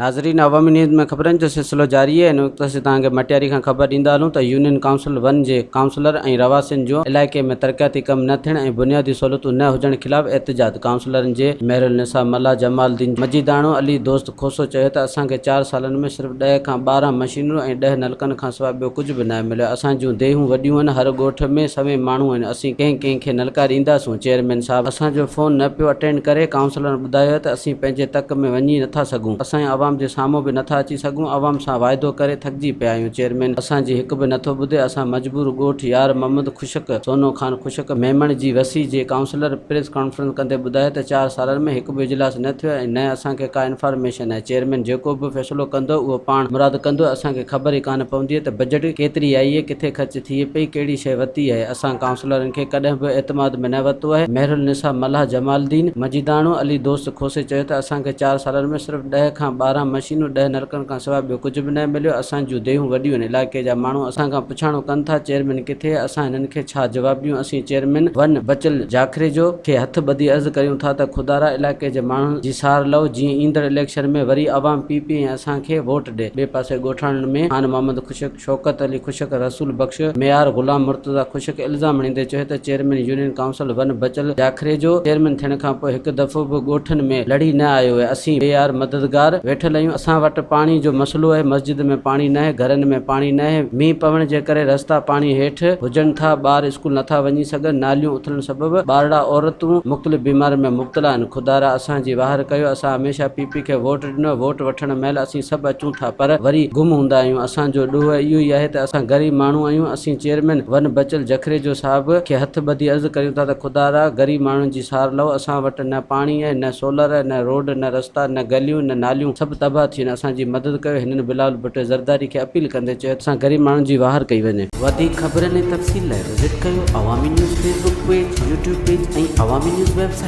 नाज़रीन, अवामी न्यूज़ में ख़बरनि जो सिलसिलो जारी है। इन वक़्त से तव्हांखे मटियारी खां ख़बर ॾींदा हलूं त यूनियन काउंसिल 1 जे काउंसलर ऐं रवासिन जो इलाइक़े में तरक़ियाती कम न थियण ऐं बुनियादी सहूलियतूं न हुजण ख़िलाफ़ एहतजाज। काउंसलरनि जे मेहरुलनिसा मल्ला, जमालुद्दीन मजीदाणो, अली दोस्त खोसो चयो त असांखे 4 सालनि में सिर्फ़ 10 खां 12 मशीनूं ऐं 10 नलकनि खां सवाइ ॿियो कुझु बि न मिलियो। असां जूं देहूं वॾियूं आहिनि, हर ॻोठ में सवें माण्हू आहिनि, असीं कंहिं नलका ॾींदासूं। चेयरमैन साहब असांजो फ़ोन न पियो अटेंड करे। काउंसलरनि ॿुधायो त असीं पंहिंजे तक में वञी नथा सघूं, असांजे अवाम जे साम्हूं बि नथा अची सघूं, अवाम सां वाइदो करे थकिजी पिया आहियूं। चेयरमैन असांजी हिकु बि नथो ॿुधे। असां मजबूर ॻोठ यार मोहम्मद खुशक, सोनो खान खुशक, मेमण जी वसी जे काउंसलर प्रेस कॉन्फ्रेंस कंदे ॿुधायो त 4 सालनि में हिकु बि इजलास न थियो ऐं न असांखे का इंफॉर्मेशन आहे। चेयरमैन जेको बि फ़ैसिलो कंदो उहो पाण मुराद कंदो, असांखे ख़बर ई कान पवंदी आहे त बजट केतिरी आई आहे, किथे ख़र्च थिए पई, कहिड़ी शइ वरिती आहे। असां काउंसलरनि खे कॾहिं बि एतमाद में न वरितो आहे। मेहरुलनिसा मल्ला, जमालुद्दीन मजीदाणो, अली दोस्त खोसे चयो त असांखे 4 सालनि में सिर्फ़ 10 खां 12 मशीनूं, 10 नलकनि खां सवाइ ॿियो कुझु बि न मिलियो। असां जूं देहूं वॾियूं आहिनि, इलाइक़े जा माण्हू असांखां पुछाणो कनि था चेयरमैन किथे, असां हिननि खे छा जवाब ॾियूं। असीं चेयरमैन 1 बचल जाखरे जो खे हथ ॿधी अर्ज़ु कयूं था त खुदारा इलाइक़े जे माण्हुनि जी सार लओ, जीअं ईंदड़ इलेक्शन में वरी अवाम पीपी ऐं असांखे वोट ॾे। ॿिए पासे ॻोठाणनि में खान मोहम्मद खुशक, शौकत अली खुशक, रसूल बख्श, मेयार गुलाम मुर्तज़ा खुशक इल्ज़ाम हणींदे चयो त चेयरमैन यूनियन काउंसिल 1 बचल जाखरे जो चेयरमैन थियण खां पोइ हिकु दफ़ो बि ॻोठनि में लड़ी न आयो आहे। असीं बेयार मददगार वेठल आहियूं। असां वटि पाणी जो मसइलो आहे, मस्जिद में पाणी न आहे, घरनि में पाणी न आहे, मींहुं पवण जे करे रस्ता पाणी हेठि हुजनि था, ॿार स्कूल नथा वञी सघनि, नालियूं उथलनि सबबि ॿारड़ा औरतूं मुख़्तलिफ़ बीमारियुनि में मुब्तला आहिनि। खुदारा असांजी वाहर कयो। असां हमेशह पीपी खे वोट ॾिनो। वोट वठण महिल असीं सभु अचूं था पर वरी गुम हूंदा आहियूं। असांजो ॾोह इहो ई आहे त असां ग़रीब माण्हू आहियूं। असीं चेयरमैन 1 बचल जखरे जो साहब खे हथ ॿधी अर्ज़ु कयूं था त खुदारा ग़रीब माण्हुनि जी सार लओ। असां वटि न पाणी आहे, न सोलर, न रोड, न रस्ता, न गलियूं, न नालियूं, सभु तबाह थी आहिनि। असांजी मदद कयो। हिननि बिलावल भुट्टो ज़रदारी खे अपील कंदे चयो असां ग़रीब माण्हुनि जी वाहर कई वञे। वधीक ख़बरनि ऐं तफ़सील लाइ विज़िट कयो अवामी news Facebook page, YouTube page ऐं अवामी न्यूज़ वेबसाइट।